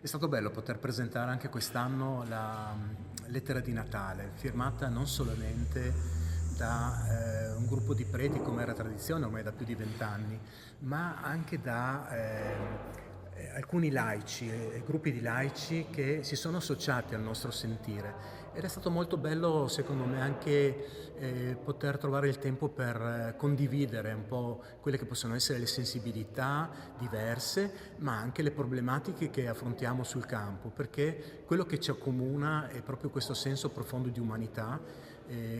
È stato bello poter presentare anche quest'anno la lettera di Natale, firmata non solamente da un gruppo di preti come era tradizione ormai da più di 20 anni, ma anche da alcuni laici, gruppi di laici che si sono associati al nostro sentire. Ed è stato molto bello, secondo me, anche poter trovare il tempo per condividere un po' quelle che possono essere le sensibilità diverse, ma anche le problematiche che affrontiamo sul campo, perché quello che ci accomuna è proprio questo senso profondo di umanità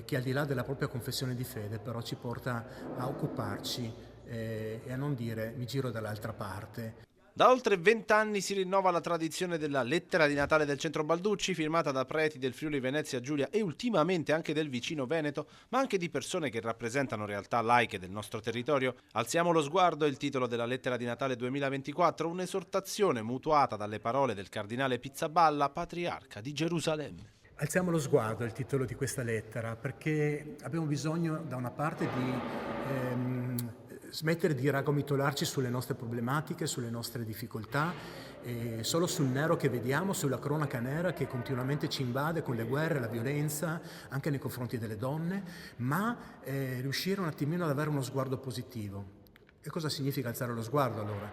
che al di là della propria confessione di fede però ci porta a occuparci e a non dire mi giro dall'altra parte. Da oltre 20 anni si rinnova la tradizione della lettera di Natale del Centro Balducci, firmata da preti del Friuli Venezia Giulia e ultimamente anche del vicino Veneto, ma anche di persone che rappresentano realtà laiche del nostro territorio. Alziamo lo sguardo è il titolo della lettera di Natale 2024, un'esortazione mutuata dalle parole del cardinale Pizzaballa, patriarca di Gerusalemme. Alziamo lo sguardo, è il titolo di questa lettera, perché abbiamo bisogno da una parte di smettere di ragomitolarci sulle nostre problematiche, sulle nostre difficoltà, solo sul nero che vediamo, sulla cronaca nera che continuamente ci invade con le guerre, la violenza, anche nei confronti delle donne, ma riuscire un attimino ad avere uno sguardo positivo. E cosa significa alzare lo sguardo allora?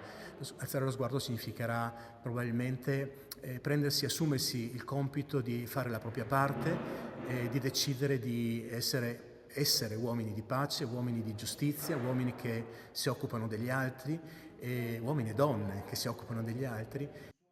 Alzare lo sguardo significherà probabilmente assumersi il compito di fare la propria parte, di decidere di essere uomini di pace, uomini di giustizia, uomini che si occupano degli altri, uomini e donne che si occupano degli altri